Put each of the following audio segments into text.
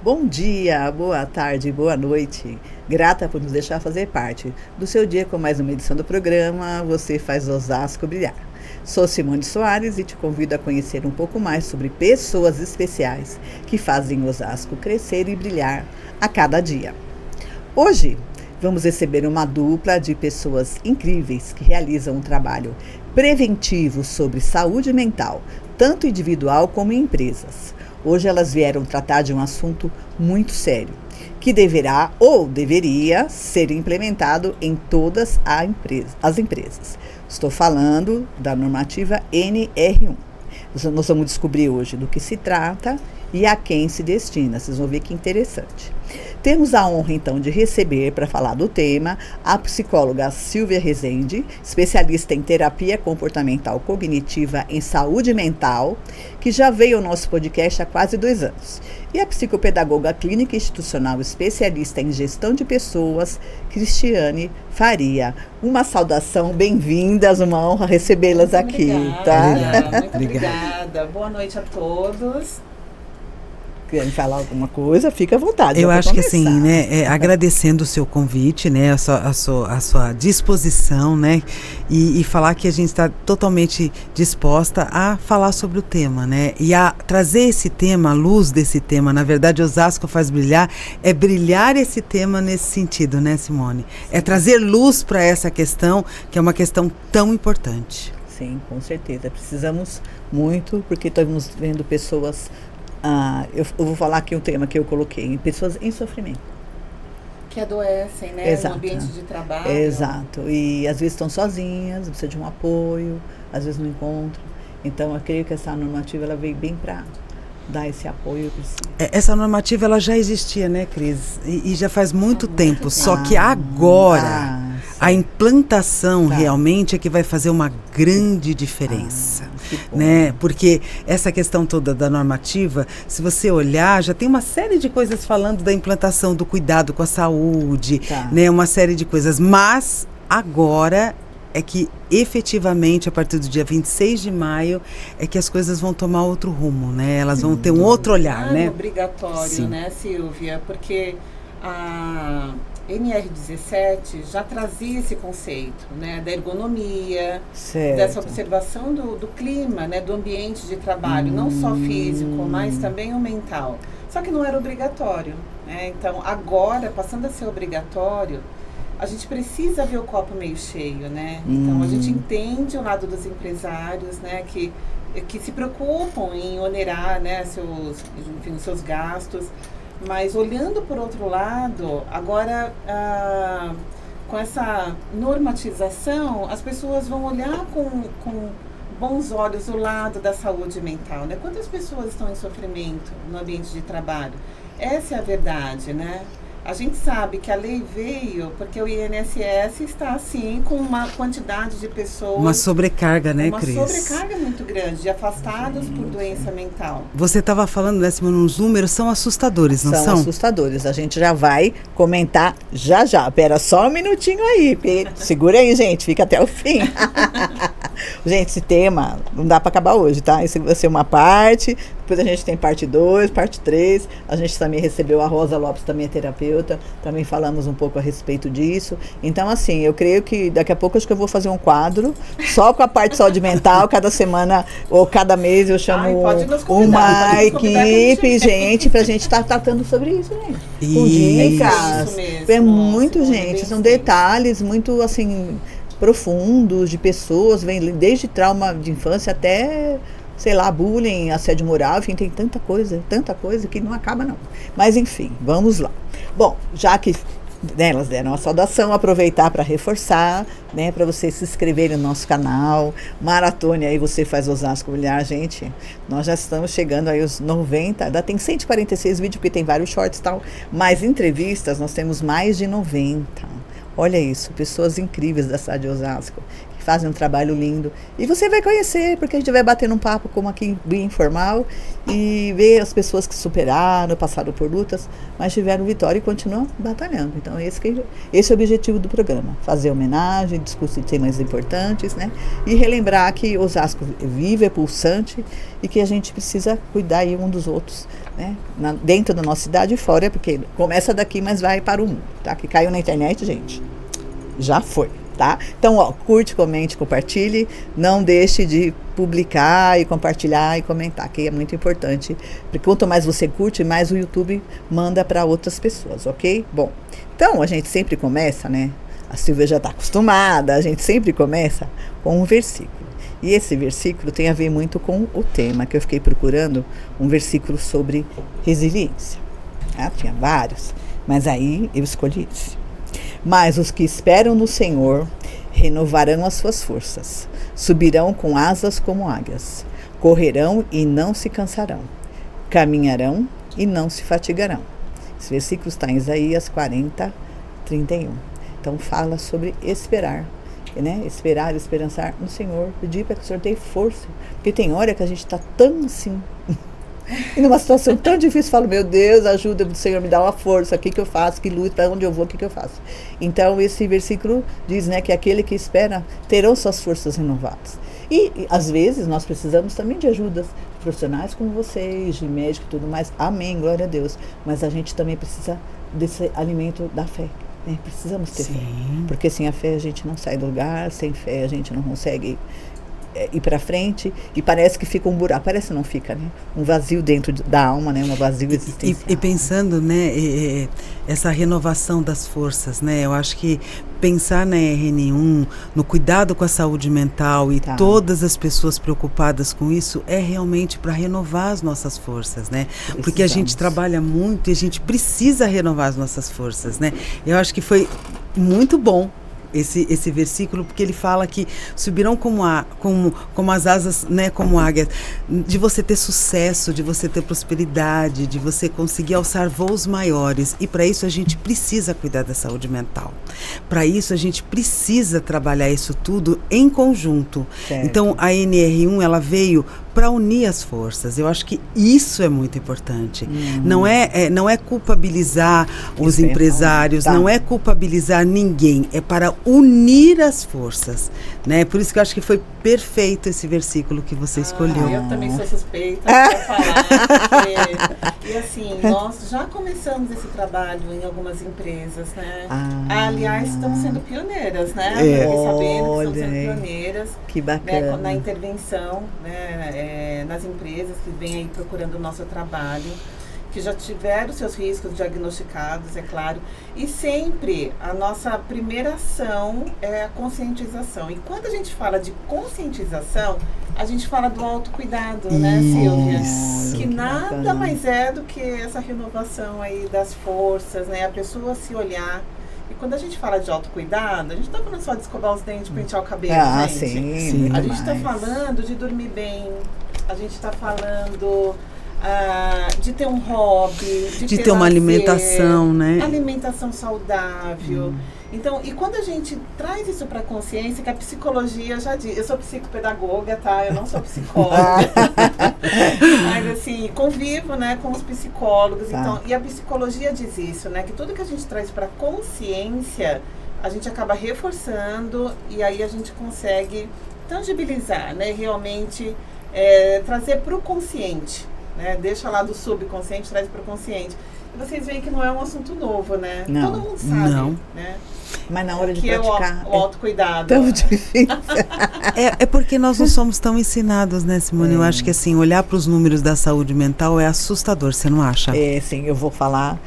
Bom dia, boa tarde, boa noite. Grata por nos deixar fazer parte do seu dia com mais uma edição do programa Você Faz Osasco Brilhar. Sou Simone Soares e te convido a conhecer um pouco mais sobre pessoas especiais que fazem Osasco crescer e brilhar a cada dia. Hoje vamos receber uma dupla de pessoas incríveis que realizam um trabalho preventivo sobre saúde mental, tanto individual como em empresas. Hoje elas vieram tratar de um assunto muito sério, que deverá ou deveria ser implementado em todas as empresas. Estou falando da normativa NR1. Nós vamos descobrir hoje do que se trata e a quem se destina. Vocês vão ver que interessante. Temos a honra, então, de receber, para falar do tema, a psicóloga Silvia Rezende, especialista em terapia comportamental cognitiva em saúde mental, que já veio ao nosso podcast há quase 2 anos. E a psicopedagoga clínica institucional especialista em gestão de pessoas, Cristiane Faria. Uma saudação, bem-vindas, uma honra recebê-las aqui. Muito obrigada. Boa noite a todos. Querem falar alguma coisa, fica à vontade. Eu acho que assim, né, agradecendo o seu convite, né, a sua disposição, né, e falar que a gente está totalmente disposta a falar sobre o tema, né, e a trazer esse tema, a luz desse tema. Na verdade, Osasco Faz Brilhar é brilhar esse tema nesse sentido, né, Simone? É trazer luz para essa questão, que é uma questão tão importante. Sim, com certeza. Precisamos muito, porque estamos vendo pessoas... eu vou falar aqui um tema que eu coloquei, pessoas em sofrimento. Que adoecem, né? Exato. No ambiente de trabalho. Exato. E às vezes estão sozinhas, precisam de um apoio, às vezes não encontram. Então eu creio que essa normativa ela veio bem para dar esse apoio. Essa normativa ela já existia, né, Cris? E já faz muito tempo. Só que agora a implantação realmente é que vai fazer uma grande diferença. Né? Porque essa questão toda da normativa, se você olhar, já tem uma série de coisas falando da implantação do cuidado com a saúde, né? Uma série de coisas. Mas agora é que efetivamente, a partir do dia 26 de maio, é que as coisas vão tomar outro rumo, né? Elas vão ter um outro olhar, né? É obrigatório, né, Silvia? Porque a NR17 já trazia esse conceito, né, da ergonomia, dessa observação do clima, né, do ambiente de trabalho, não só físico, mas também o mental. Só que não era obrigatório, né? Então, agora, passando a ser obrigatório, a gente precisa ver o copo meio cheio, né? Então, a gente entende o lado dos empresários, né, que se preocupam em onerar, né, os seus gastos. Mas olhando por outro lado, agora com essa normatização, as pessoas vão olhar com bons olhos o lado da saúde mental, né? Quantas pessoas estão em sofrimento no ambiente de trabalho? Essa é a verdade, né? A gente sabe que a lei veio porque o INSS está, assim, com uma quantidade de pessoas... Uma sobrecarga, né, Cris? Uma sobrecarga muito grande, de afastados por doença mental. Você estava falando, né, Simone, os números são assustadores, não são? São assustadores. A gente já vai comentar já. Espera só um minutinho aí. Segura aí, gente. Fica até o fim. Gente, esse tema não dá para acabar hoje, tá? Isso vai ser uma parte. Depois a gente tem parte 2, parte 3. A gente também recebeu a Rosa Lopes, também é terapeuta. Também falamos um pouco a respeito disso. Então, assim, eu creio que daqui a pouco acho que eu vou fazer um quadro só com a parte de saúde mental. Cada semana ou cada mês eu chamo uma equipe, gente, pra gente estar tratando sobre isso, gente. Com dicas. É muito, gente. São detalhes muito, assim, profundos de pessoas. Vem desde trauma de infância até... sei lá, bullying, assédio moral, enfim, tem tanta coisa que não acaba não. Mas enfim, vamos lá. Bom, já que elas deram a saudação, aproveitar para reforçar, né, para vocês se inscreverem no nosso canal, maratone aí, Você Faz Osasco Brilhar, gente, nós já estamos chegando aí aos 90, ainda tem 146 vídeos, porque tem vários shorts e tal, mas entrevistas nós temos mais de 90. Olha isso, pessoas incríveis da cidade de Osasco, que que fazem um trabalho lindo. E você vai conhecer, porque a gente vai batendo um papo como aqui, bem informal, e ver as pessoas que superaram, passaram por lutas, mas tiveram vitória e continuam batalhando. Então esse é o objetivo do programa, fazer homenagem, discutir temas importantes, né? E relembrar que Osasco vive, é pulsante, e que a gente precisa cuidar aí um dos outros, né? Dentro da nossa cidade e fora, porque começa daqui, mas vai para o mundo, tá? Que caiu na internet, gente, já foi. Tá? Então, curte, comente, compartilhe, não deixe de publicar e compartilhar e comentar, que é muito importante, porque quanto mais você curte, mais o YouTube manda para outras pessoas, ok? Bom, então a gente sempre começa, né? A Silvia já está acostumada, a gente sempre começa com um versículo, e esse versículo tem a ver muito com o tema, que eu fiquei procurando um versículo sobre resiliência, tá? Tinha vários, mas aí eu escolhi esse. Mas os que esperam no Senhor renovarão as suas forças, subirão com asas como águias, correrão e não se cansarão, caminharão e não se fatigarão. Esse versículo está em Isaías 40, 31. Então fala sobre esperar, né? Esperar, esperançar no Senhor, pedir para que o Senhor dê força, porque tem hora que a gente está tão assim... E numa situação tão difícil, falo, meu Deus, ajuda o Senhor, me dá uma força, o que eu faço, que luta, para onde eu vou, o que eu faço. Então esse versículo diz, né, que aquele que espera terão suas forças renovadas. E às vezes nós precisamos também de ajudas de profissionais como vocês, de médicos e tudo mais, amém, glória a Deus. Mas a gente também precisa desse alimento da fé, né? Precisamos ter fé, porque sem a fé a gente não sai do lugar, sem fé a gente não consegue ir para frente, e parece que fica um buraco, parece que não fica, né? Um vazio dentro da alma, né? Um vazio existencial. E pensando, né, essa renovação das forças, né? Eu acho que pensar na RN1, no cuidado com a saúde mental e todas as pessoas preocupadas com isso, é realmente para renovar as nossas forças, né? Porque a gente trabalha muito e a gente precisa renovar as nossas forças, né? Eu acho que foi muito bom esse versículo, porque ele fala que subirão como as asas, né, como águias, de você ter sucesso, de você ter prosperidade, de você conseguir alçar voos maiores. E para isso a gente precisa cuidar da saúde mental. Para isso a gente precisa trabalhar isso tudo em conjunto. Certo. Então a NR1 ela veio para unir as forças. Eu acho que isso é muito importante. Não é culpabilizar os empresários, não é culpabilizar ninguém, é para unir as forças, né? Por isso que eu acho que foi perfeito esse versículo que você escolheu. Eu também sou suspeita para falar, e assim, nós já começamos esse trabalho em algumas empresas, né? Aliás, estamos sendo pioneiras, né? Fiquei sabendo que estamos sendo pioneiras. Que bacana. Né, na intervenção, né, nas empresas que vêm aí procurando o nosso trabalho, que já tiveram seus riscos diagnosticados, é claro. E sempre a nossa primeira ação é a conscientização. E quando a gente fala de conscientização, a gente fala do autocuidado, né, Silvia? Que nada bacana. Mais é do que essa renovação aí das forças, né? A pessoa se olhar. E quando a gente fala de autocuidado, a gente não está falando só de escovar os dentes, pentear o cabelo, gente. Sim, a gente está falando de dormir bem, a gente está falando de ter um hobby, de ter uma alimentação, né? Alimentação saudável. Então, e quando a gente traz isso para a consciência, que a psicologia já diz, eu sou psicopedagoga, tá? Eu não sou psicóloga. Mas assim, convivo, né, com os psicólogos. Então, e a psicologia diz isso, né? Que tudo que a gente traz para a consciência, a gente acaba reforçando e aí a gente consegue tangibilizar, né? Realmente trazer para o consciente. Né? Deixa lá do subconsciente, traz para o consciente. E vocês veem que não é um assunto novo, né? Não. Todo mundo sabe, né? Mas na hora de que praticar... é o autocuidado. Tão difícil. É porque nós não somos tão ensinados, né, Simone? Eu acho que assim, olhar para os números da saúde mental é assustador, você não acha? Sim, eu vou falar,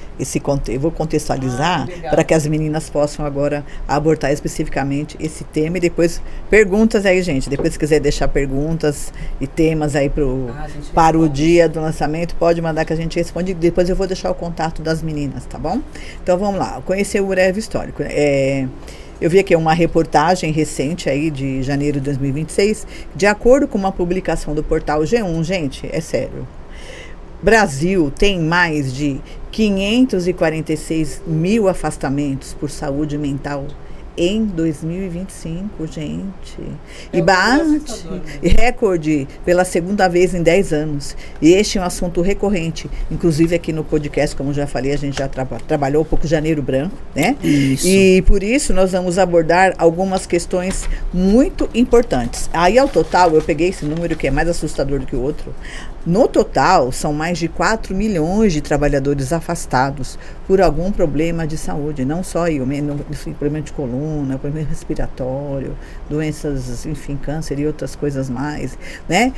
eu vou contextualizar para que as meninas possam agora abordar especificamente esse tema e depois perguntas aí, gente. Depois se quiser deixar perguntas e temas aí para o dia do lançamento, pode mandar que a gente responde. Depois eu vou deixar o contato das meninas, tá bom? Então vamos lá, conhecer o breve histórico. Eu vi aqui uma reportagem recente aí de janeiro de 2026, de acordo com uma publicação do portal G1, gente, é sério. Brasil tem mais de 546 mil afastamentos por saúde mental em 2025, gente. E bate recorde pela segunda vez em 10 anos. E este é um assunto recorrente. Inclusive aqui no podcast, como já falei, a gente já trabalhou um pouco Janeiro Branco, né? Isso. E por isso nós vamos abordar algumas questões muito importantes. Aí ao total, eu peguei esse número que é mais assustador do que o outro. No total, são mais de 4 milhões de trabalhadores afastados por algum problema de saúde, não só problema de coluna, problema respiratório, doenças, enfim, câncer e outras coisas mais, né?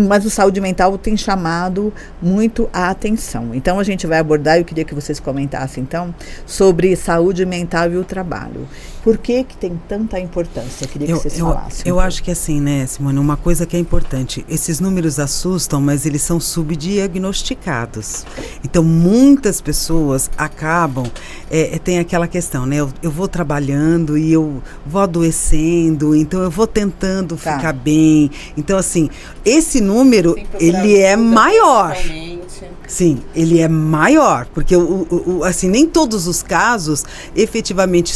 Mas o saúde mental tem chamado muito a atenção. Então, a gente vai abordar, eu queria que vocês comentassem, então, sobre saúde mental e o trabalho. Por que tem tanta importância? Eu queria que vocês falassem. Eu acho que assim, né, Simone, uma coisa que é importante, esses números assustam, mas eles são subdiagnosticados. Então, muitas pessoas acabam, tem aquela questão, né, eu vou trabalhando e eu vou adoecendo, então eu vou tentando ficar bem. Então, assim, esse número, ele é maior. Sim, ele é maior, porque assim, nem todos os casos efetivamente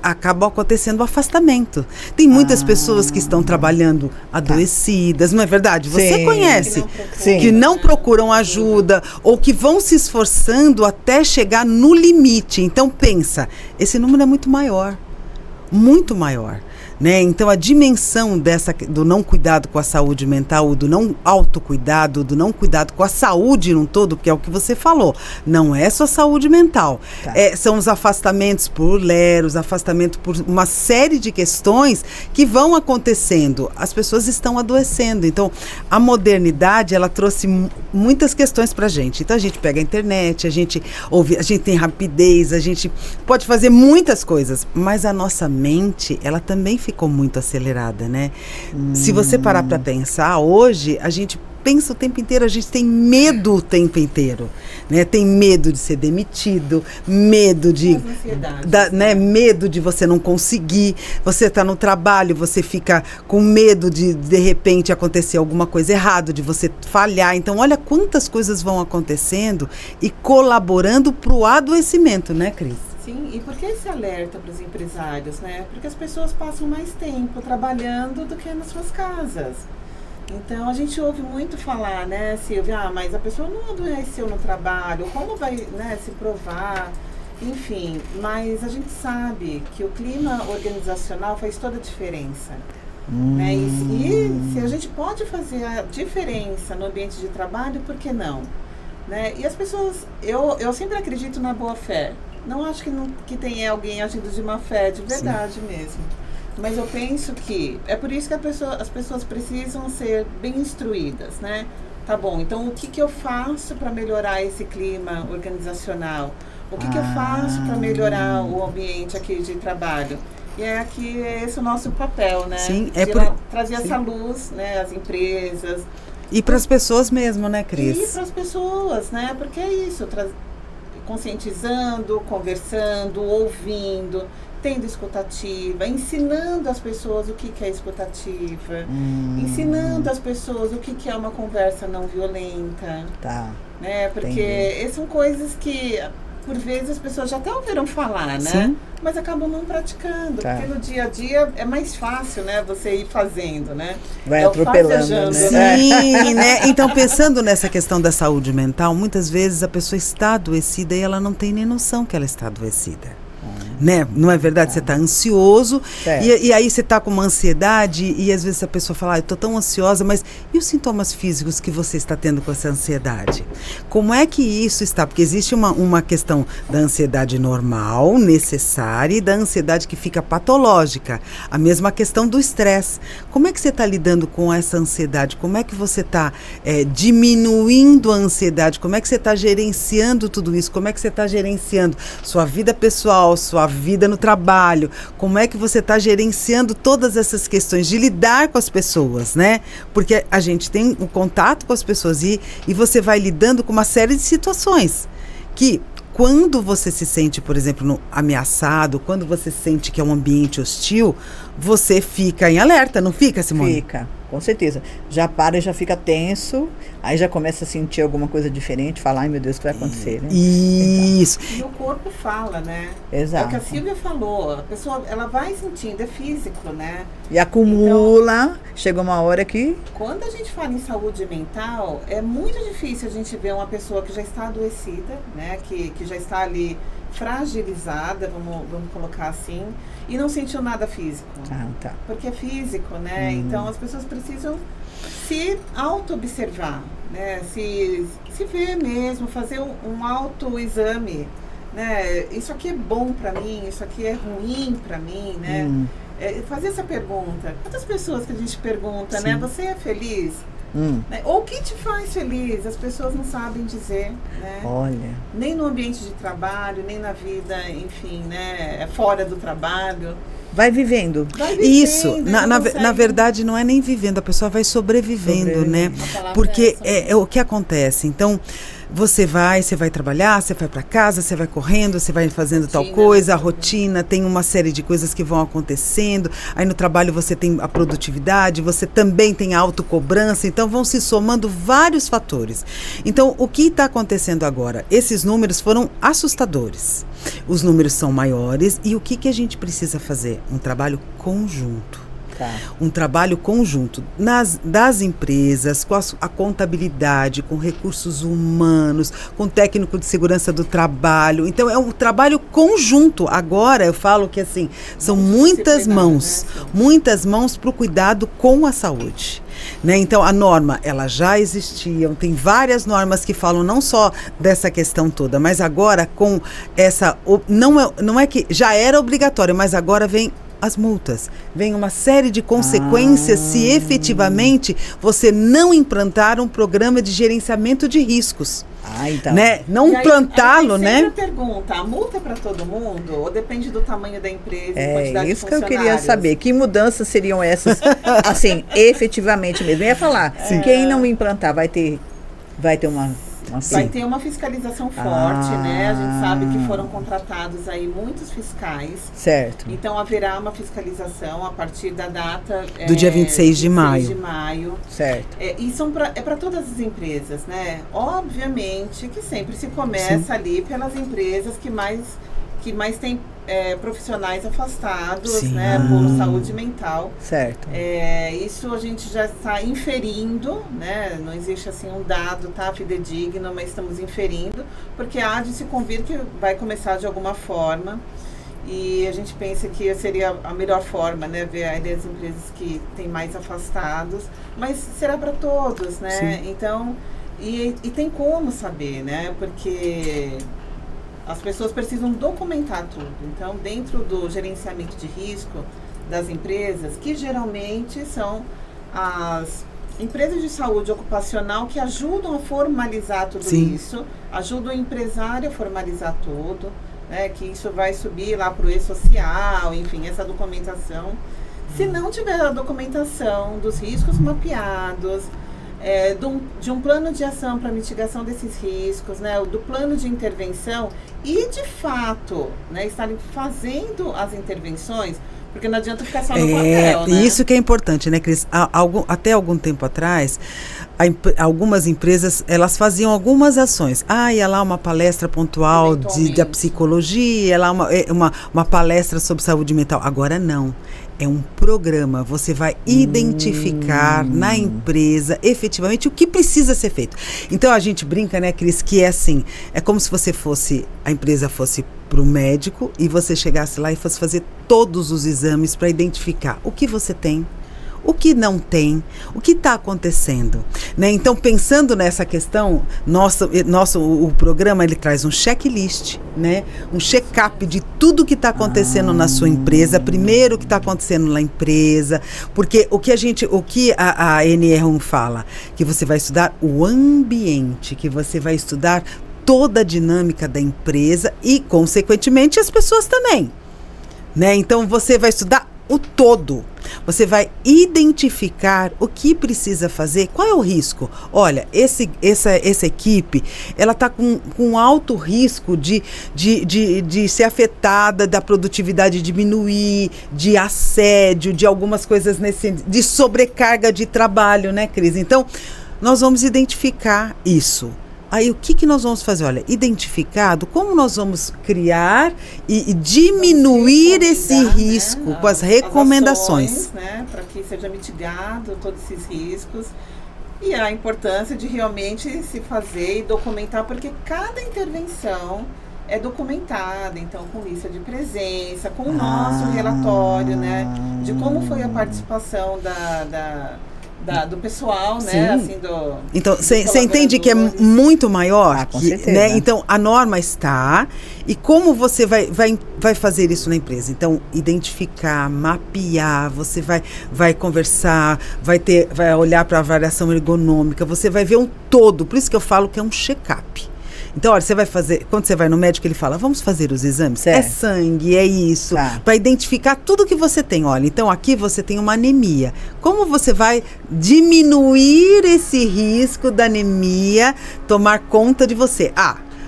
acabam acontecendo o afastamento. Tem muitas pessoas que estão trabalhando adoecidas, não é verdade? Você conhece, que não procuram ajuda ou que vão se esforçando até chegar no limite. Então pensa, esse número é muito maior, né? Então a dimensão do não cuidado com a saúde mental, do não autocuidado, do não cuidado com a saúde num todo, que é o que você falou, não é só saúde mental, são os afastamentos por leros, afastamento por uma série de questões que vão acontecendo, as pessoas estão adoecendo. Então a modernidade, ela trouxe muitas questões pra gente. Então a gente pega a internet, a gente ouve, a gente tem rapidez, a gente pode fazer muitas coisas, mas a nossa mente, ela também ficou muito acelerada, né? Se você parar para pensar, hoje a gente pensa o tempo inteiro, a gente tem medo o tempo inteiro, né? Tem medo de ser demitido, medo medo de você não conseguir, você está no trabalho, você fica com medo de repente acontecer alguma coisa errada, de você falhar. Então, olha quantas coisas vão acontecendo e colaborando para o adoecimento, né, Cris? Sim, e por que esse alerta para os empresários, né? Porque as pessoas passam mais tempo trabalhando do que nas suas casas. Então, a gente ouve muito falar, né, Silvia, mas a pessoa não adoeceu no trabalho, como vai, né, se provar? Enfim, mas a gente sabe que o clima organizacional faz toda a diferença. Né? E se a gente pode fazer a diferença no ambiente de trabalho, por que não? Né? E as pessoas, eu sempre acredito na boa fé. Não acho que tenha alguém agindo de má fé, de verdade mesmo. Mas eu penso que é por isso que as pessoas precisam ser bem instruídas, né? Tá bom, então o que eu faço para melhorar esse clima organizacional? O que eu faço para melhorar o ambiente aqui de trabalho? E esse é o nosso papel, né? Sim, trazer essa luz, né, às empresas. E para as pessoas mesmo, né, Cris? E para as pessoas, né? Porque é isso, conscientizando, conversando, ouvindo, tendo escutativa, ensinando as pessoas o que é escutativa, ensinando as pessoas o que é uma conversa não violenta. Tá. Né? Porque são coisas que, por vezes, as pessoas já até ouviram falar, né? Sim. Mas acabam não praticando, porque no dia a dia é mais fácil, né? Você ir fazendo, né? Vai atropelando, né? Sim, né? Então, pensando nessa questão da saúde mental, muitas vezes a pessoa está adoecida e ela não tem nem noção que ela está adoecida. Né? Não é verdade? Você está ansioso e aí você está com uma ansiedade e às vezes a pessoa fala, eu estou tão ansiosa, mas e os sintomas físicos que você está tendo com essa ansiedade? Como é que isso está? Porque existe uma questão da ansiedade normal, necessária, e da ansiedade que fica patológica. A mesma questão do estresse. Como é que você está lidando com essa ansiedade? Como é que você está diminuindo a ansiedade? Como é que você está gerenciando tudo isso? Como é que você está gerenciando sua vida pessoal, sua vida no trabalho? Como é que você está gerenciando todas essas questões de lidar com as pessoas, né? Porque a gente tem o contato com as pessoas e você vai lidando com uma série de situações que, quando você se sente, por exemplo, ameaçado, quando você sente que é um ambiente hostil, você fica em alerta, não fica, Simone? Fica. Com certeza. Já para e já fica tenso, aí já começa a sentir alguma coisa diferente, falar, ai meu Deus, o que vai acontecer, né? Isso. Então, e o corpo fala, né? Exato. É o que a Silvia falou, a pessoa, ela vai sentindo, é físico, né? E acumula, então, chega uma hora que... Quando a gente fala em saúde mental, é muito difícil a gente ver uma pessoa que já está adoecida, né? Que já está ali fragilizada, vamos colocar assim, e não sentiu nada físico. Ah, tá. Porque é físico, né? Então as pessoas precisam se auto-observar, né? Se ver mesmo, fazer um autoexame, né? Isso aqui é bom para mim, isso aqui é ruim para mim, né? Fazer essa pergunta. Quantas pessoas que a gente pergunta, né? Você é feliz? Né? Ou o que te faz feliz? As pessoas não sabem dizer, né? Olha. Nem no ambiente de trabalho, nem na vida, enfim, né? Fora do trabalho. Vai vivendo. Isso, na verdade não é nem vivendo, a pessoa vai sobrevivendo, né? Porque é o que acontece. Então, você vai trabalhar, você vai para casa, você vai correndo, você vai fazendo tal coisa, a rotina, tem uma série de coisas que vão acontecendo. Aí no trabalho você tem a produtividade, você também tem a autocobrança, então vão se somando vários fatores. Então, o que está acontecendo agora? Esses números foram assustadores. Os números são maiores e o que a gente precisa fazer? Um trabalho conjunto. Tá. Um trabalho conjunto das empresas, com a contabilidade, com recursos humanos, com técnico de segurança do trabalho. Então, é um trabalho conjunto. Agora, eu falo que assim, são muitas mãos para o cuidado com a saúde. Né? Então, a norma, ela já existia, tem várias normas que falam não só dessa questão toda, mas agora com essa, não é que já era obrigatório, mas agora vem as multas, vem uma série de consequências se efetivamente você não implantar um programa de gerenciamento de riscos. Então. Né? Não implantá-lo, né? Sempre pergunta, a multa é para todo mundo ou depende do tamanho da empresa, quantidade isso de que eu queria saber. Que mudanças seriam essas, assim, efetivamente mesmo? Eu ia falar, quem não implantar vai ter uma vai ter uma fiscalização forte, né? A gente sabe que foram contratados aí muitos fiscais. Certo. Então haverá uma fiscalização a partir da data do dia 26 de maio. Certo. E é para todas as empresas, né? Obviamente que sempre se começa ali pelas empresas que mais têm profissionais afastados, né, por saúde mental. Certo. Isso a gente já está inferindo, né? Não existe assim um dado, fidedigno, mas estamos inferindo, porque há de se convir que vai começar de alguma forma. E a gente pensa que seria a melhor forma, né, ver ali as empresas que têm mais afastados, mas será para todos, né? Sim. Então, e tem como saber, né? Porque as pessoas precisam documentar tudo. Então, dentro do gerenciamento de risco das empresas, que geralmente são as empresas de saúde ocupacional que ajudam a formalizar tudo isso, ajudam o empresário a formalizar tudo, né, que isso vai subir lá para o e-social, enfim, essa documentação. Se não tiver a documentação dos riscos mapeados, de um plano de ação para mitigação desses riscos, né, do plano de intervenção e, de fato, né, estarem fazendo as intervenções, porque não adianta ficar só no papel, né? Isso que é importante, né, Cris? Até algum tempo atrás, algumas empresas, elas faziam algumas ações. Ia lá uma palestra pontual da psicologia, ia lá uma palestra sobre saúde mental. Agora não. É um programa, você vai identificar na empresa efetivamente o que precisa ser feito. Então a gente brinca, né, Cris, que é assim, é como se a empresa fosse para o médico e você chegasse lá e fosse fazer todos os exames para identificar o que você tem, o que não tem, o que está acontecendo, né? Então, pensando nessa questão, o programa ele traz um checklist, né? Um check-up de tudo que está acontecendo na sua empresa, primeiro o que está acontecendo na empresa, porque o que a NR1 fala, que você vai estudar o ambiente, que você vai estudar toda a dinâmica da empresa e, consequentemente, as pessoas também, né? Então, você vai estudar o todo. Você vai identificar o que precisa fazer, qual é o risco. Olha, essa equipe, ela está com alto risco de ser afetada, da produtividade diminuir, de assédio, de algumas coisas de sobrecarga de trabalho, né, Cris? Então, nós vamos identificar isso. Aí, o que nós vamos fazer? Olha, identificado, como nós vamos criar e diminuir esse risco, né, com as recomendações. Né, para que seja mitigado todos esses riscos. E a importância de realmente se fazer e documentar, porque cada intervenção é documentada, então com lista de presença, com o nosso relatório, né, de como foi a participação do pessoal, né? Assim, então, você entende que é muito maior? Com certeza. Né? Então, a norma está. E como você vai fazer isso na empresa? Então, identificar, mapear, você vai conversar, vai olhar para a avaliação ergonômica, você vai ver um todo. Por isso que eu falo que é um check-up. Então, olha, você vai fazer, quando você vai no médico, ele fala, vamos fazer os exames? É sangue, é isso, para identificar tudo que você tem. Olha, então aqui você tem uma anemia. Como você vai diminuir esse risco da anemia tomar conta de você?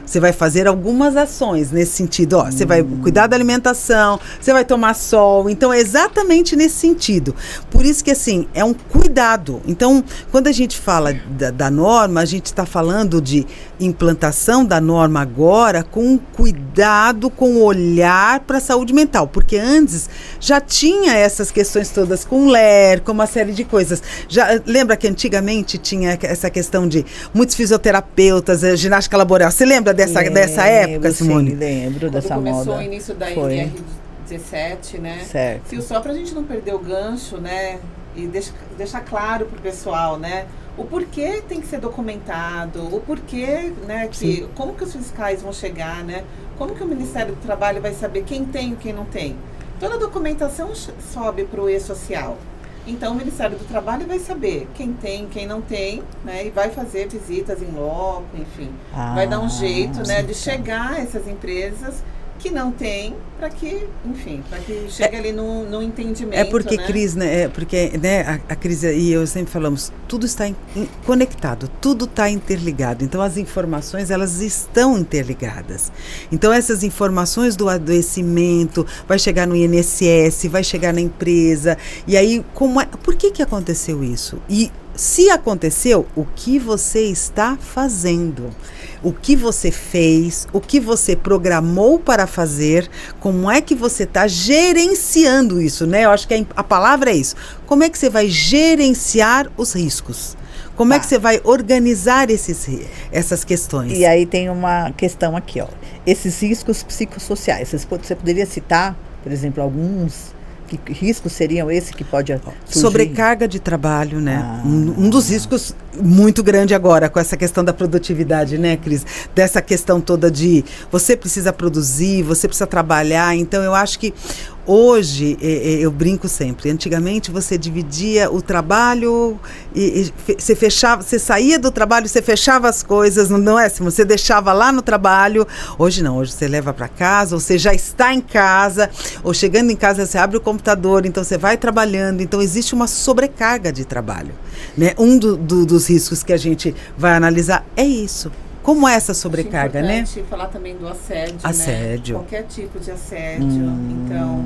Você vai fazer algumas ações nesse sentido. Você vai cuidar da alimentação, você vai tomar sol. Então, é exatamente nesse sentido. Por isso que, assim, é um cuidado. Então, quando a gente fala da norma, a gente está falando de implantação da norma agora com cuidado, com olhar para a saúde mental. Porque antes já tinha essas questões todas com o LER, com uma série de coisas. Lembra que antigamente tinha essa questão de muitos fisioterapeutas, ginástica laboral. Você lembra dessa época, Simone? Sim, lembro dessa moda. Começou o início da NR17, né? Certo. Fio, só pra gente não perder o gancho, né? E deixar claro pro pessoal, né? O porquê tem que ser documentado, o porquê, né? Como que os fiscais vão chegar, né? Como que o Ministério do Trabalho vai saber quem tem e quem não tem? Toda a documentação sobe pro E-Social. Então, o Ministério do Trabalho vai saber quem tem, quem não tem, né? E vai fazer visitas em loco, enfim. Vai dar um jeito, né, de chegar a essas empresas que não têm, para que, enfim, para que chegue ali no entendimento. É porque, né? Cris, né? A Cris e eu sempre falamos, tudo está conectado, tudo está interligado. Então, as informações, elas estão interligadas. Então, essas informações do adoecimento vai chegar no INSS, vai chegar na empresa. E aí, por que aconteceu isso? E se aconteceu, o que você está fazendo? O que você fez, o que você programou para fazer, como é que você está gerenciando isso, né? Eu acho que a palavra é isso. Como é que você vai gerenciar os riscos? Como é que você vai organizar essas questões? E aí tem uma questão aqui, ó. Esses riscos psicossociais, você poderia citar, por exemplo, alguns? Que riscos seriam esses que pode surgir? Sobrecarga de trabalho, né? Um dos riscos muito grande agora com essa questão da produtividade, né, Cris? Dessa questão toda de você precisa produzir, você precisa trabalhar. Então, eu acho que hoje, eu brinco sempre, antigamente você dividia o trabalho e você saía do trabalho, você fechava as coisas, não é, Simone? Você deixava lá no trabalho. Hoje não, hoje você leva para casa, ou você já está em casa, ou chegando em casa você abre o computador, então você vai trabalhando, então existe uma sobrecarga de trabalho, né? Dos riscos que a gente vai analisar é isso. Como é essa sobrecarga, né? É importante falar também do assédio, né? Qualquer tipo de assédio. Então,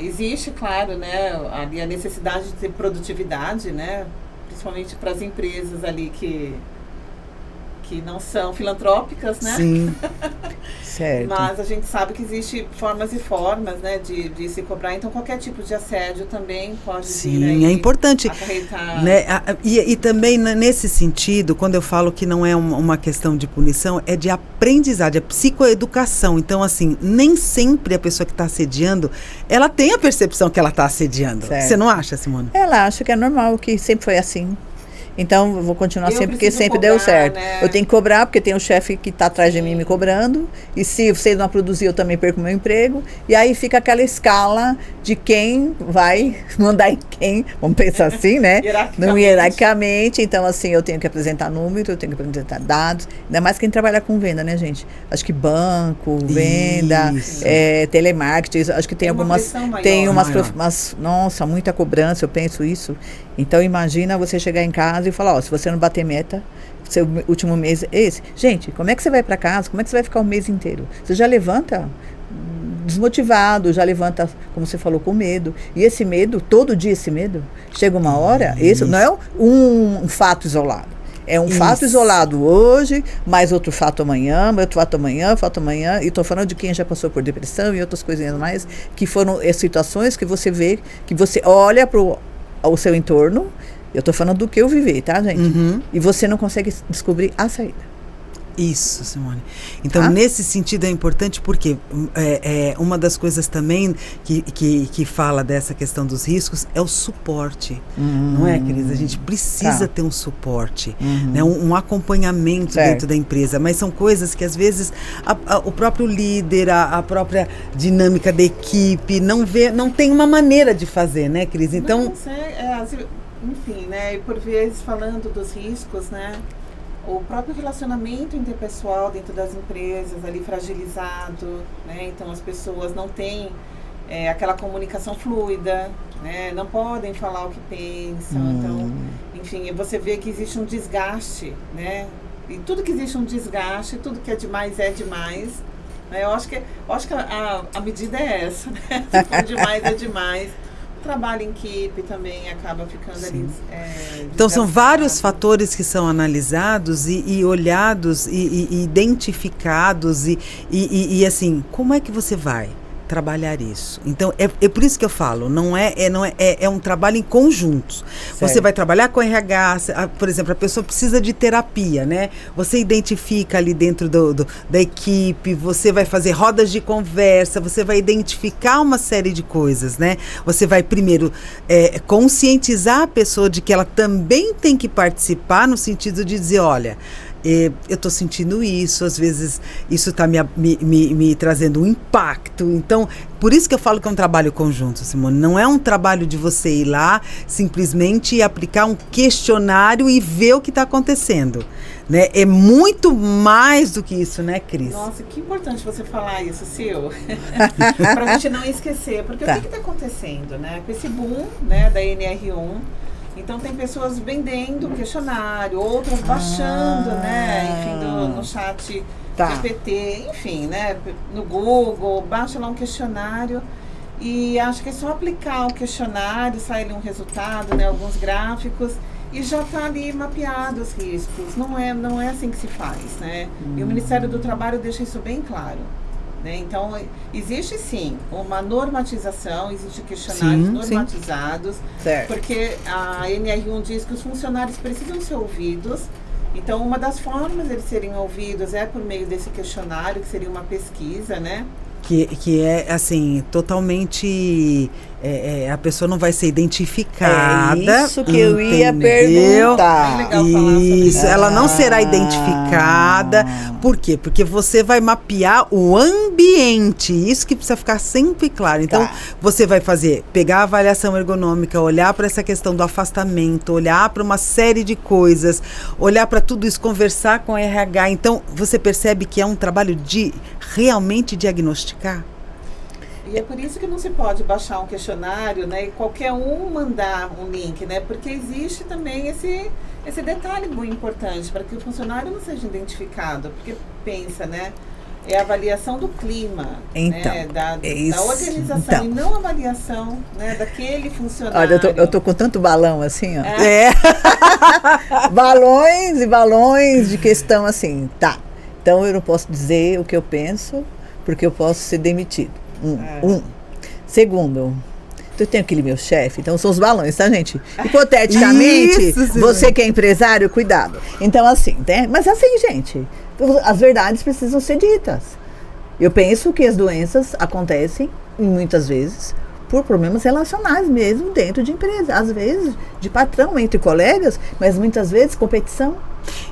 existe, claro, né, ali a necessidade de ter produtividade, né? Principalmente para as empresas ali que não são filantrópicas, né? Sim, certo. Mas a gente sabe que existe formas e formas, né, de se cobrar. Então, qualquer tipo de assédio também pode vir aí, é importante, acarretar. Né? E também nesse sentido, quando eu falo que não é uma questão de punição, é de aprendizagem, é psicoeducação. Então, assim, nem sempre a pessoa que está assediando, ela tem a percepção que ela está assediando. Certo. Você não acha, Simone? Ela acha que é normal, que sempre foi assim. Então, eu vou continuar sempre, porque sempre deu certo. Né? Eu tenho que cobrar, porque tem um chefe que está atrás de mim me cobrando. E se você não produzir, eu também perco meu emprego. E aí fica aquela escala de quem vai mandar em quem. Vamos pensar assim, né? Hierarquicamente. Então, assim, eu tenho que apresentar número, eu tenho que apresentar dados. Ainda mais quem trabalha com venda, né, gente? Acho que banco, venda, telemarketing. Acho que tem algumas... Tem umas... Nossa, muita cobrança, eu penso isso. Então, imagina você chegar em casa e falar, se você não bater meta, seu último mês é esse. Gente, como é que você vai para casa? Como é que você vai ficar o mês inteiro? Você já levanta desmotivado, já levanta, como você falou, com medo. E esse medo, todo dia esse medo, chega uma hora, isso não é um fato isolado. É um fato isolado hoje, mais outro fato amanhã, fato amanhã. E estou falando de quem já passou por depressão e outras coisinhas mais, que foram situações que você vê, que você olha para o seu entorno. Eu estou falando do que eu vivi, tá, gente? E você não consegue descobrir a saída. Isso, Simone. Então, nesse sentido é importante porque uma das coisas também que fala dessa questão dos riscos é o suporte. Não é, Cris? A gente precisa ter um suporte, né? Um acompanhamento dentro da empresa. Mas são coisas que, às vezes, o próprio líder, a própria dinâmica da equipe não tem uma maneira de fazer, né, Cris? Então... Enfim, né? E por vezes, falando dos riscos, né? O próprio relacionamento interpessoal dentro das empresas ali fragilizado, né? Então as pessoas não têm aquela comunicação fluida, né? Não podem falar o que pensam. Então, enfim, você vê que existe um desgaste, né? E tudo que existe um desgaste, tudo que é demais é demais. Né? Eu acho que a medida é essa, né? Se for demais é demais. Trabalho em equipe também acaba ficando ali. Então são vários fatores que são analisados e olhados e identificados e assim, como é que você vai trabalhar isso? Então é por isso que eu falo, é um trabalho em conjuntos. Você vai trabalhar com RH, por exemplo, a pessoa precisa de terapia, né? Você identifica ali dentro da equipe, você vai fazer rodas de conversa, você vai identificar uma série de coisas, né? Você vai primeiro conscientizar a pessoa de que ela também tem que participar, no sentido de dizer, olha, eu estou sentindo isso, às vezes isso está me trazendo um impacto. Então, por isso que eu falo que é um trabalho conjunto, Simone. Não é um trabalho de você ir lá, simplesmente aplicar um questionário e ver o que está acontecendo. Né? É muito mais do que isso, né, Cris? Nossa, que importante você falar isso, Sil. Para a gente não esquecer. Porque o que está acontecendo, né? Com esse boom, né, da NR1, então tem pessoas vendendo questionário, outras baixando, né, enfim, no chat GPT, enfim, né, no Google, baixa lá um questionário e acho que é só aplicar o questionário, sai ali um resultado, né, alguns gráficos e já está ali mapeado os riscos. Não é assim que se faz, né? E o Ministério do Trabalho deixa isso bem claro. Então, existe sim uma normatização, existem questionários normatizados, porque a NR1 diz que os funcionários precisam ser ouvidos. Então, uma das formas de eles serem ouvidos é por meio desse questionário, que seria uma pesquisa, né? Que é, assim, totalmente... a pessoa não vai ser identificada. É isso que eu ia perguntar. Legal falar sobre isso. Ela não será identificada. Por quê? Porque você vai mapear o ambiente. Isso que precisa ficar sempre claro. Então, você vai pegar a avaliação ergonômica, olhar para essa questão do afastamento, olhar para uma série de coisas, olhar para tudo isso, conversar com a RH. Então, você percebe que é um trabalho de realmente diagnosticar. E é por isso que não se pode baixar um questionário, né, e qualquer um mandar um link, né, porque existe também esse detalhe muito importante para que o funcionário não seja identificado, porque pensa, né, é a avaliação do clima, né, da organização, e não a avaliação, né, daquele funcionário. Olha, eu tô com tanto balão assim, ó. Balões e balões de questão assim, então eu não posso dizer o que eu penso, porque eu posso ser demitido. Segundo, eu tenho aquele meu chefe, então são os balões, tá, gente? Hipoteticamente, você que é empresário, cuidado. Então, assim, né? Mas assim, gente, as verdades precisam ser ditas. Eu penso que as doenças acontecem, muitas vezes, por problemas relacionais mesmo dentro de empresa. Às vezes, de patrão, entre colegas, mas muitas vezes competição.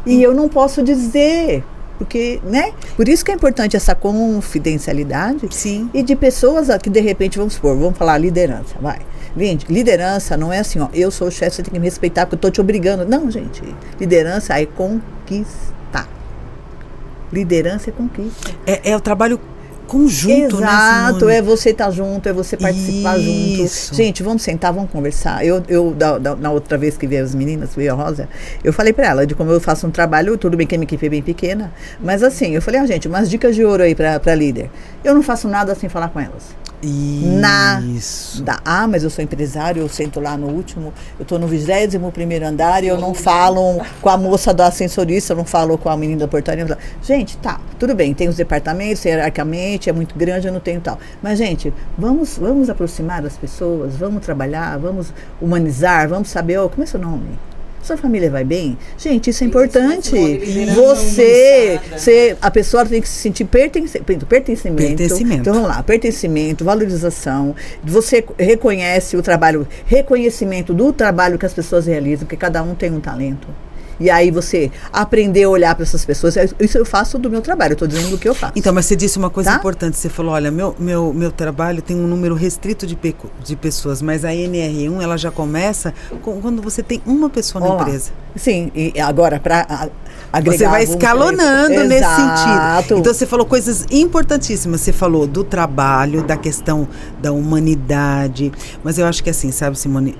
E eu não posso dizer, porque, né? Por isso que é importante essa confidencialidade. Sim. E de pessoas que, de repente, vamos falar liderança, vai. Gente, liderança não é assim, ó, eu sou o chefe, você tem que me respeitar porque eu estou te obrigando. Não, gente. Liderança é conquistar. Liderança é conquista. É o trabalho conjunto, exato, né? É você estar junto, é você participar junto. Gente, vamos sentar, vamos conversar. Eu na outra vez que veio as meninas, veio a Rosa, eu falei pra ela de como eu faço um trabalho, tudo bem que a minha equipe é bem pequena, mas assim, eu falei, gente, umas dicas de ouro aí pra líder. Eu não faço nada sem falar com elas. Isso. Mas eu sou empresário, eu sento lá no último, eu estou no 21º andar e eu não falo com a moça da ascensorista, eu não falo com a menina da portaria. Gente, tá, tudo bem, tem os departamentos, hierarquicamente, é muito grande, eu não tenho tal. Mas, gente, vamos aproximar as pessoas, vamos trabalhar, vamos humanizar, vamos saber, como é seu nome? Sua família vai bem? Gente, isso é importante. A pessoa tem que se sentir pertencimento. Então vamos lá, pertencimento, valorização. Você reconhece o trabalho, reconhecimento do trabalho que as pessoas realizam, porque cada um tem um talento. E aí você aprender a olhar para essas pessoas. Isso eu faço do meu trabalho, eu estou dizendo o que eu faço. Então, mas você disse uma coisa importante. Você falou, olha, meu trabalho tem um número restrito de pessoas, mas a NR1 ela já começa quando você tem uma pessoa na empresa. Sim, e agora para agregar. Você vai escalonando nesse sentido. Então você falou coisas importantíssimas. Você falou do trabalho, da questão da humanidade. Mas eu acho que assim, sabe, Simone,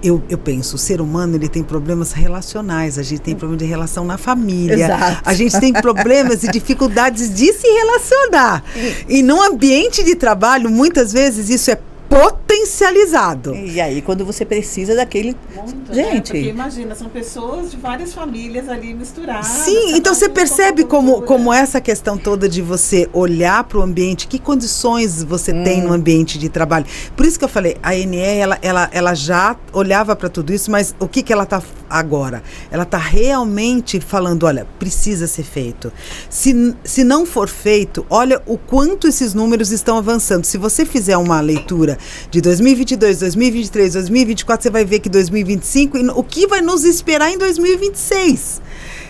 eu penso, o ser humano ele tem problemas relacionais, a gente tem problema de relação na família, exato. A gente tem problemas e dificuldades de se relacionar. E no ambiente de trabalho, muitas vezes isso é potencializado. E aí, quando você precisa daquele... Muito, gente... Né? Porque imagina, são pessoas de várias famílias ali misturadas. Sim, então você percebe como essa questão toda de você olhar para o ambiente, que condições você tem no ambiente de trabalho. Por isso que eu falei, a NR, ela já olhava para tudo isso, mas o que ela está agora? Ela está realmente falando, olha, precisa ser feito. Se não for feito, olha o quanto esses números estão avançando. Se você fizer uma leitura de 2022, 2023, 2024, você vai ver que 2025, o que vai nos esperar em 2026.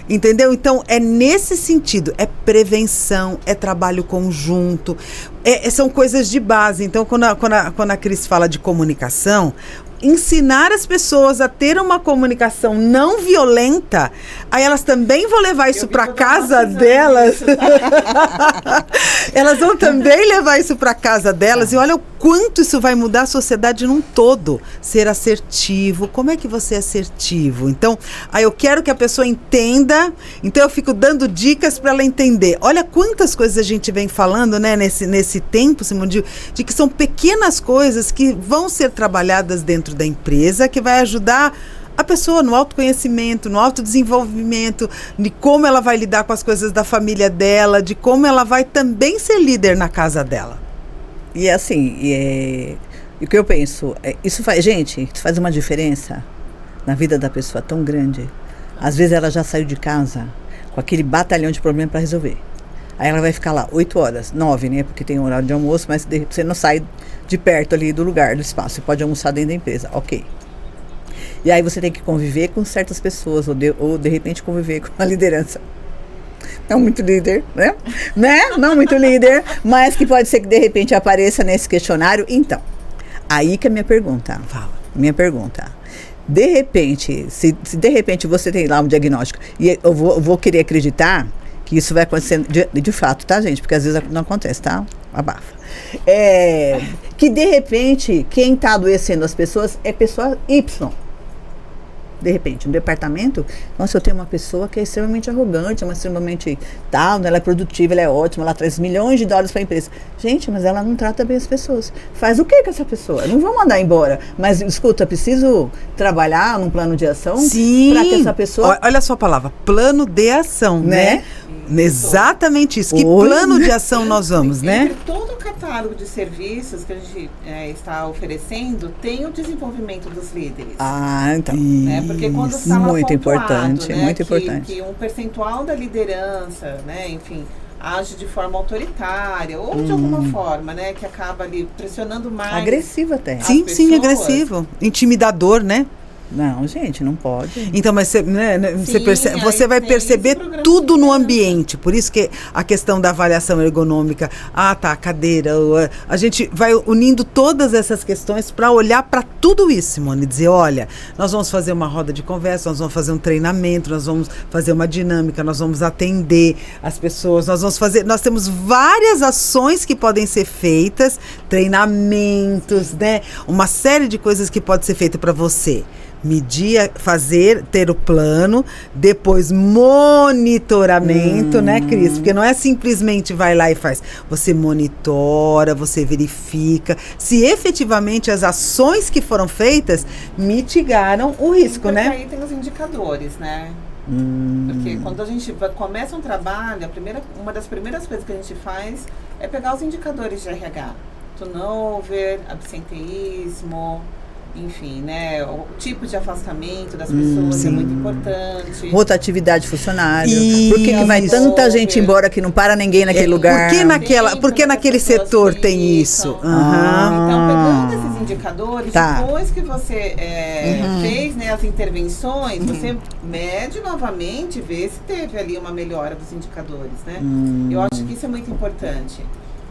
Entendeu? Então, é nesse sentido, é prevenção, é trabalho conjunto, são coisas de base. Então, quando a Cris fala de comunicação, ensinar as pessoas a ter uma comunicação não violenta, aí elas também vão levar isso para casa delas. Elas vão também levar isso para casa delas e olha o quanto isso vai mudar a sociedade num todo. Ser assertivo, como é que você é assertivo? Então, aí eu quero que a pessoa entenda, então eu fico dando dicas para ela entender. Olha quantas coisas a gente vem falando, né, nesse tempo, Simone, de que são pequenas coisas que vão ser trabalhadas dentro da empresa, que vai ajudar a pessoa no autoconhecimento, no autodesenvolvimento, de como ela vai lidar com as coisas da família dela, de como ela vai também ser líder na casa dela. E assim, o que eu penso, isso faz uma diferença na vida da pessoa tão grande. Às vezes ela já saiu de casa com aquele batalhão de problema para resolver. Aí ela vai ficar lá 8 horas, 9, né? Porque tem um horário de almoço, mas você não sai de perto ali do lugar, do espaço. Você pode almoçar dentro da empresa, ok. E aí você tem que conviver com certas pessoas, ou de repente conviver com a liderança. Não muito líder, né? Não muito líder, mas que pode ser que de repente apareça nesse questionário. Então, aí que é a minha pergunta. Fala. Minha pergunta. De repente, se de repente você tem lá um diagnóstico, e eu vou querer acreditar que isso vai acontecer de fato, tá, gente? Porque às vezes não acontece, tá? Abafa. Que de repente, quem está adoecendo as pessoas é pessoa Y. De repente, no departamento, nossa, eu tenho uma pessoa que é extremamente arrogante, mas extremamente tal, ela é produtiva, ela é ótima, ela traz milhões de dólares para a empresa. Gente, mas ela não trata bem as pessoas. Faz o que com essa pessoa? Não vão mandar embora. Mas, escuta, preciso trabalhar num plano de ação para que essa pessoa... Olha a sua palavra, plano de ação, né? Exatamente isso. Que plano de ação nós vamos, né? Entre todo o catálogo de serviços que a gente está oferecendo, tem o desenvolvimento dos líderes. Então. Né? Porque quando está lá muito pontuado, importante, né, muito importante. Que um percentual da liderança, né, enfim, age de forma autoritária ou de alguma forma, né, que acaba ali pressionando mais. Agressivo até. Sim, agressivo. Intimidador, né? Não, gente, não pode. Então, mas você vai perceber tudo no ambiente. Por isso que a questão da avaliação ergonômica, a cadeira, a gente vai unindo todas essas questões para olhar para tudo isso, Simone. Dizer, olha, nós vamos fazer uma roda de conversa, nós vamos fazer um treinamento, nós vamos fazer uma dinâmica, nós vamos atender as pessoas, nós temos várias ações que podem ser feitas, treinamentos, né? Uma série de coisas que pode ser feita para você. Medir, ter o plano, depois monitoramento, né, Cris? Porque não é simplesmente vai lá e faz. Você monitora, você verifica se efetivamente as ações que foram feitas mitigaram o risco, né? Aí tem os indicadores, né? Porque quando a gente começa um trabalho, uma das primeiras coisas que a gente faz é pegar os indicadores de RH. Turnover, absenteísmo, enfim, né, o tipo de afastamento das pessoas é muito importante. Rotatividade funcionária. Por que vai tanta gente embora que não para ninguém naquele lugar? Por que naquele setor tem isso? Então, pegando esses indicadores, depois que você fez, né, as intervenções, você mede novamente, vê se teve ali uma melhora dos indicadores, né? Eu acho que isso é muito importante.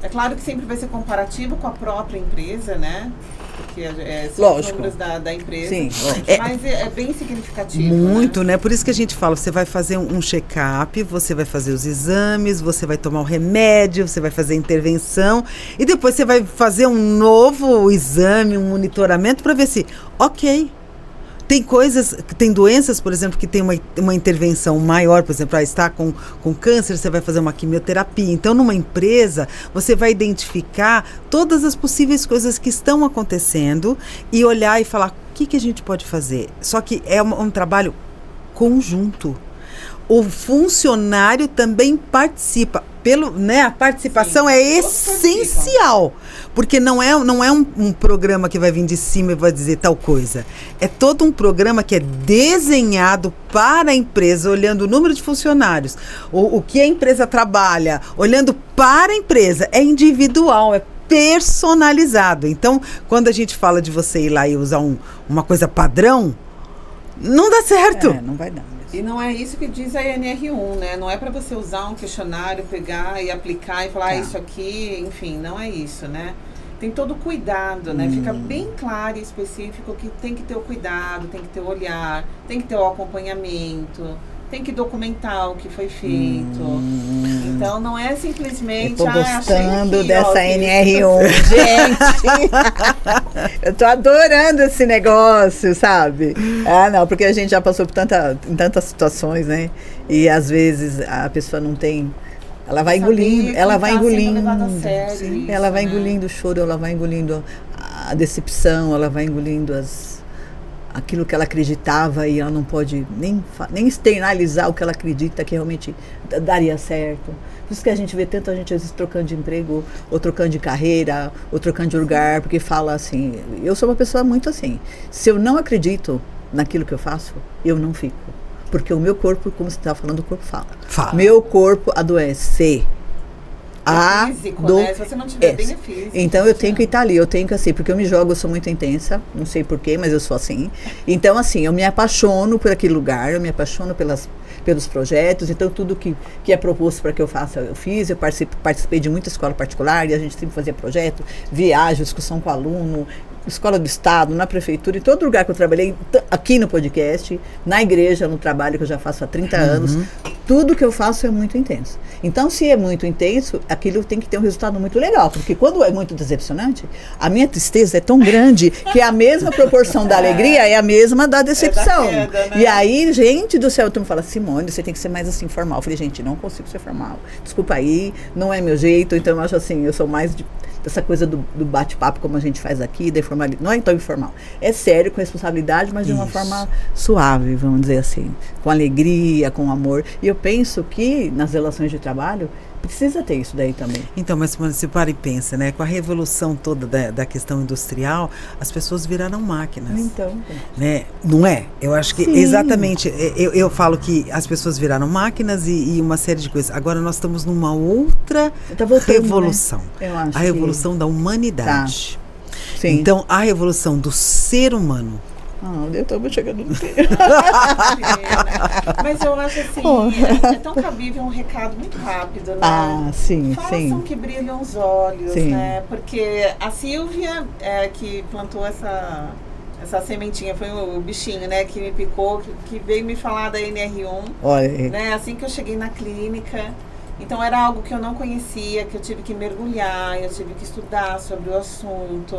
É claro que sempre vai ser comparativo com a própria empresa, né? Porque são os números da empresa. Sim, mas é bem significativo. Muito, né? Por isso que a gente fala, você vai fazer um check-up, você vai fazer os exames, você vai tomar o remédio, você vai fazer a intervenção e depois você vai fazer um novo exame, um monitoramento para ver se, tem doenças, por exemplo, que tem uma intervenção maior, por exemplo, está com câncer, você vai fazer uma quimioterapia. Então, numa empresa, você vai identificar todas as possíveis coisas que estão acontecendo e olhar e falar, o que a gente pode fazer? Só que é um trabalho conjunto. O funcionário também participa. A participação é essencial, porque não é um programa que vai vir de cima e vai dizer tal coisa. É todo um programa que é desenhado para a empresa, olhando o número de funcionários, o que a empresa trabalha, olhando para a empresa. É individual, é personalizado. Então, quando a gente fala de você ir lá e usar uma coisa padrão, não dá certo. Não vai dar. E não é isso que diz a NR1, né? Não é para você usar um questionário, pegar e aplicar e falar, isso aqui, enfim, não é isso, né? Tem todo o cuidado, né? Fica bem claro e específico que tem que ter o cuidado, tem que ter o olhar, tem que ter o acompanhamento, tem que documentar o que foi feito. Então, não é simplesmente... Eu tô gostando dessa NR1, gente! Eu tô adorando esse negócio, sabe? Não, porque a gente já passou por em tantas situações, né? E, às vezes, a pessoa não tem... Ela vai engolindo, ela vai engolindo o choro, ela vai engolindo a decepção, ela vai engolindo aquilo que ela acreditava e ela não pode nem externalizar o que ela acredita que realmente daria certo. Por isso que a gente vê tanta gente às vezes trocando de emprego, ou trocando de carreira, ou trocando de lugar, porque fala assim, eu sou uma pessoa muito assim, se eu não acredito naquilo que eu faço, eu não fico. Porque o meu corpo, como você estava falando, o corpo fala. Meu corpo adoece. Físico, né? Se você não tiver bem, é físico. Então eu tenho que estar ali, eu tenho que assim, porque eu me jogo, eu sou muito intensa, não sei porquê, mas eu sou assim. Então assim, eu me apaixono por aquele lugar, eu me apaixono pelos projetos, então tudo que é proposto para que eu faça, eu fiz, eu participei de muita escola particular, e a gente sempre fazia projeto, viagem, discussão com aluno, escola do estado, na prefeitura, em todo lugar que eu trabalhei, aqui no podcast, na igreja, no trabalho que eu já faço há 30 anos, tudo que eu faço é muito intenso. Então, se é muito intenso, aquilo tem que ter um resultado muito legal, porque quando é muito decepcionante, a minha tristeza é tão grande que a mesma proporção da alegria é a mesma da decepção. É da queda, né? E aí, gente do céu, tu me fala, Simone, você tem que ser mais assim, formal. Eu falei, gente, não consigo ser formal. Desculpa aí, não é meu jeito, então eu acho assim, eu sou mais essa coisa do bate-papo como a gente faz aqui, da informalidade. Não é tão informal. É sério, com responsabilidade, mas de uma forma suave, vamos dizer assim. Com alegria, com amor. E eu penso que nas relações de trabalho precisa ter isso daí também. Então, mas você para e pensa, né? Com a revolução toda da questão industrial, as pessoas viraram máquinas. Então. Né? Não é? Eu acho que exatamente, eu falo que as pessoas viraram máquinas e uma série de coisas. Agora nós estamos numa outra revolução. Né? Eu acho a revolução da humanidade. Tá. Sim. Então, a revolução do ser humano. Eu estamos chegando no tempo. Mas eu acho assim, é tão cabível um recado muito rápido, né? Sim, Façam que brilham os olhos, né? Porque a Silvia, que plantou essa sementinha, foi o bichinho, né? Que me picou, que veio me falar da NR1. Olha. Né? Assim que eu cheguei na clínica. Então era algo que eu não conhecia, que eu tive que mergulhar, eu tive que estudar sobre o assunto.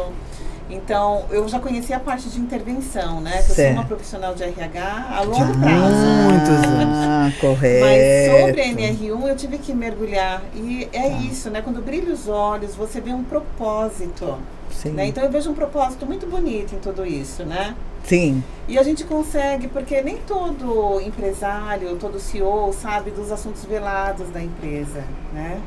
Então, eu já conhecia a parte de intervenção, né? Que eu sou uma profissional de RH a longo prazo. Muitos anos. Correto. Mas sobre a NR1 eu tive que mergulhar. E é isso, né? Quando brilha os olhos, você vê um propósito. Sim. Né? Então eu vejo um propósito muito bonito em tudo isso, né? Sim. E a gente consegue, porque nem todo empresário, todo CEO sabe dos assuntos velados da empresa, né?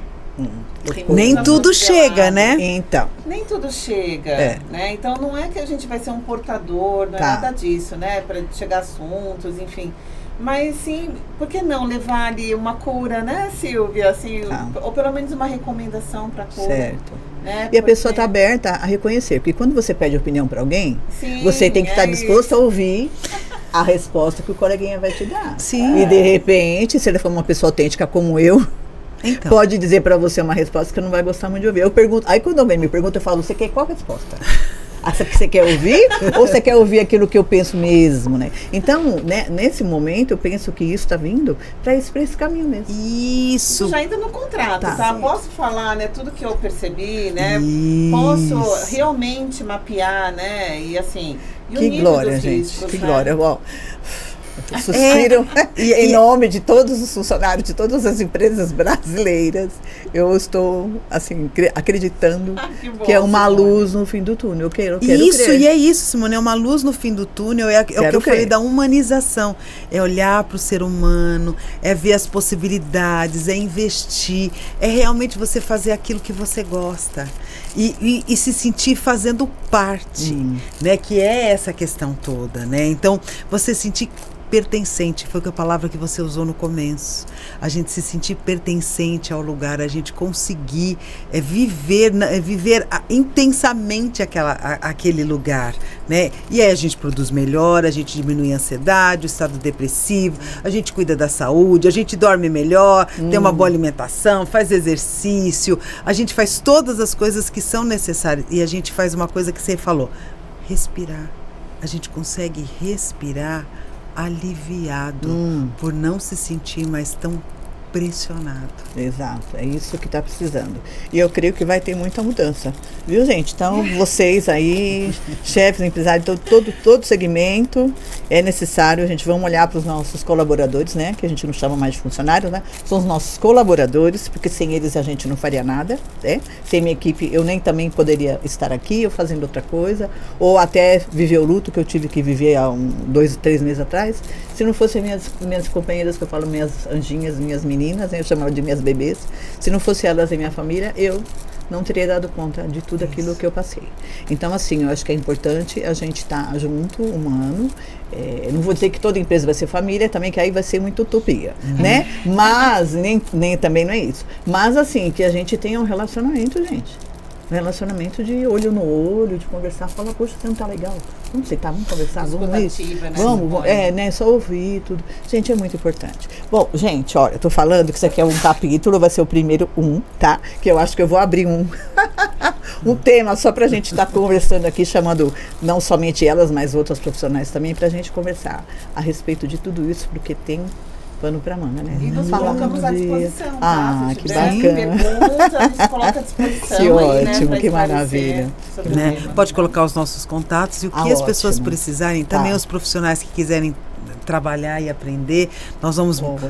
Nem tudo chega, né? Então. Nem tudo chega, né? Então não é que a gente vai ser um portador, não é nada disso, né? Para chegar assuntos, enfim. Mas sim, por que não levar ali uma cura, né, Silvia? Assim, ou pelo menos uma recomendação para cura. Certo. Né? E a pessoa está aberta a reconhecer, porque quando você pede opinião para alguém, sim, você tem que estar disposto a ouvir a resposta que o coleguinha vai te dar. Sim. E de repente, se ele for uma pessoa autêntica como eu, então, pode dizer para você uma resposta que não vai gostar muito de ouvir. Eu pergunto, aí quando alguém me pergunta, eu falo, você quer qual resposta? Essa que você quer ouvir ou você quer ouvir aquilo que eu penso mesmo, né? Então, né, nesse momento, eu penso que isso está vindo para esse caminho mesmo. Isso. Já ainda no contrato, tá? Posso falar, né, tudo que eu percebi, né? Posso realmente mapear, né? E assim, e o nível glória, dos gente. riscos, que né? glória. Uau. Suspiro em nome de todos os funcionários de todas as empresas brasileiras. Eu estou assim acreditando que é uma luz no fim do túnel. Eu quero isso, crer. E é isso, Simone, é uma luz no fim do túnel, é o que eu falei da humanização, é olhar para o ser humano, é ver as possibilidades, é investir, é realmente você fazer aquilo que você gosta e se sentir fazendo parte, né, que é essa questão toda, né? Então, você sentir pertencente, foi a palavra que você usou no começo. A gente se sentir pertencente ao lugar, a gente conseguir viver intensamente aquele lugar, né? E aí a gente produz melhor, a gente diminui a ansiedade, o estado depressivo, a gente cuida da saúde, a gente dorme melhor, tem uma boa alimentação, faz exercício, a gente faz todas as coisas que são necessárias. E a gente faz uma coisa que você falou, respirar. A gente consegue respirar aliviado por não se sentir mais tão pressionado. Exato, é isso que está precisando. E eu creio que vai ter muita mudança. Viu, gente? Então, vocês aí, chefes, empresários, todo segmento, é necessário, a gente vamos olhar para os nossos colaboradores, né? Que a gente não chama mais de funcionários, né? São os nossos colaboradores, porque sem eles a gente não faria nada, né? Sem minha equipe, eu nem também poderia estar aqui, ou fazendo outra coisa, ou até viver o luto que eu tive que viver há 2, 3 meses atrás. Se não fossem minhas companheiras, que eu falo minhas anjinhas, minhas meninas, né? Eu chamava de minhas bebês, se não fosse elas e minha família, eu não teria dado conta de tudo aquilo que eu passei. Então, assim, eu acho que é importante a gente estar junto, humano. Não vou dizer que toda empresa vai ser família, também que aí vai ser muita utopia, né? Mas, nem também não é isso. Mas, assim, que a gente tenha um relacionamento, gente. Um relacionamento de olho no olho, de conversar, falar, poxa, você não tá legal. Vamos sentar, vamos conversar, vamos isso. Né? Vamos, né? Só ouvir tudo. Gente, é muito importante. Bom, gente, olha, eu tô falando que isso aqui é um capítulo, vai ser o primeiro tá? Que eu acho que eu vou abrir um tema só pra gente estar conversando aqui, chamando não somente elas, mas outras profissionais também, pra gente conversar a respeito de tudo isso, porque tem pano para manga, né? E nos colocamos à disposição. Que bacana. Perguntas, a gente coloca à disposição. Que ótimo, né, que maravilha. Né? Pode colocar os nossos contatos e o que as pessoas precisarem, também os profissionais que quiserem trabalhar e aprender. Nós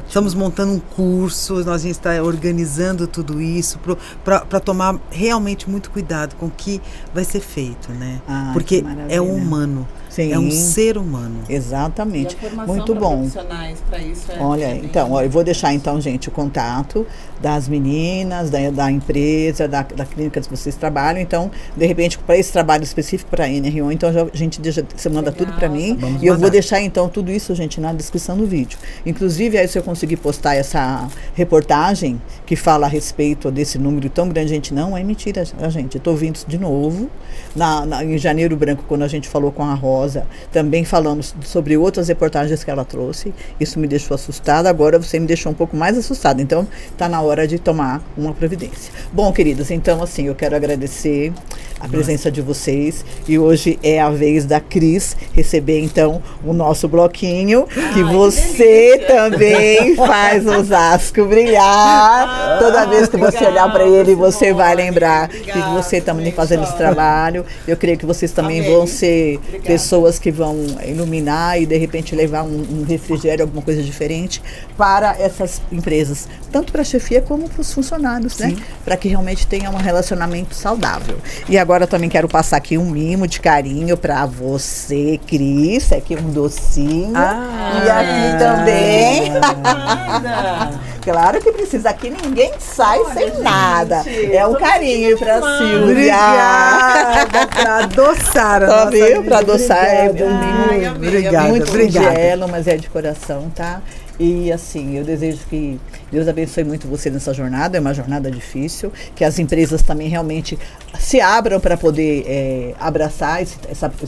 estamos montando um curso, nós estamos organizando tudo isso para tomar realmente muito cuidado com o que vai ser feito, né? Porque é um humano. Sim. É um ser humano. Exatamente. E a formação muito bom. Profissionais para isso olha, então, eu vou deixar então, gente, o contato das meninas, da empresa, da clínica que vocês trabalham. Então, de repente, para esse trabalho específico para a NR1, então a gente você manda tudo para mim. E eu vou deixar então tudo isso, gente, na descrição do vídeo. Inclusive, aí se eu conseguir postar essa reportagem que fala a respeito desse número tão grande, gente, não é mentira, gente. Eu estou vindo de novo. Em Janeiro Branco, quando a gente falou com a Rosa, também falamos sobre outras reportagens que ela trouxe. Isso me deixou assustada. Agora você me deixou um pouco mais assustada. Então, está na hora de tomar uma providência. Bom, queridas, então, assim, eu quero agradecer a presença de vocês. E hoje é a vez da Cris receber, então, o nosso bloquinho. Que você também faz Osasco brilhar. Toda vez que você olhar para ele, você vai lembrar que você também fazendo esse trabalho. Eu creio que vocês também vão ser pessoas que vão iluminar e de repente levar um refrigério, alguma coisa diferente para essas empresas, tanto para a chefia como para os funcionários, né? Para que realmente tenha um relacionamento saudável. E agora eu também quero passar aqui um mimo de carinho para você, Cris, aqui um docinho. E aqui também. Claro que precisa, aqui ninguém sai sem nada. É um carinho para Silvia. Obrigada, para adoçar. Tá vendo? Para adoçar é um mimo. Obrigada, muito obrigada. singelo, mas é de coração, tá? E assim, eu desejo que Deus abençoe muito você nessa jornada, é uma jornada difícil, que as empresas também realmente se abram para poder abraçar esse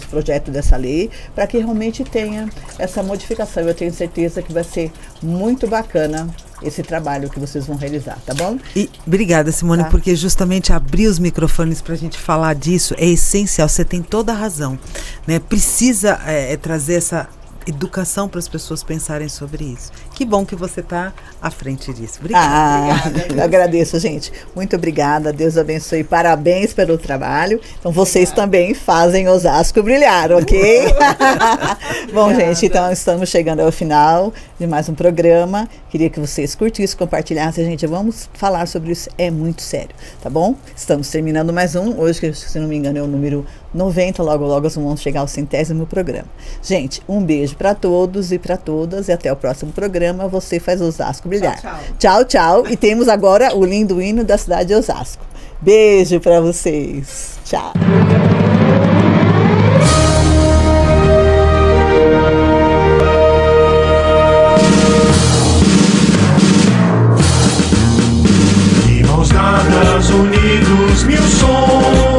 projeto dessa lei, para que realmente tenha essa modificação. Eu tenho certeza que vai ser muito bacana esse trabalho que vocês vão realizar, tá bom? E obrigada, Simone, porque justamente abrir os microfones para a gente falar disso é essencial, você tem toda a razão, né? Precisa trazer essa educação para as pessoas pensarem sobre isso. Que bom que você está à frente disso. Obrigada. Eu agradeço, gente. Muito obrigada. Deus abençoe. Parabéns pelo trabalho. Então, vocês também fazem Osasco brilhar, ok? Bom, gente, então estamos chegando ao final de mais um programa. Queria que vocês curtissem, compartilhassem. Gente, vamos falar sobre isso. É muito sério, tá bom? Estamos terminando mais um. Hoje, se não me engano, é o número 90. Logo, logo, vamos chegar ao 100º programa. Gente, um beijo para todos e para todas. E até o próximo programa. Você faz Osasco brilhar. Tchau, tchau. Tchau, tchau. E temos agora o lindo hino da cidade de Osasco. Beijo para vocês. Tchau. De mãos dadas, unidos, mil sons.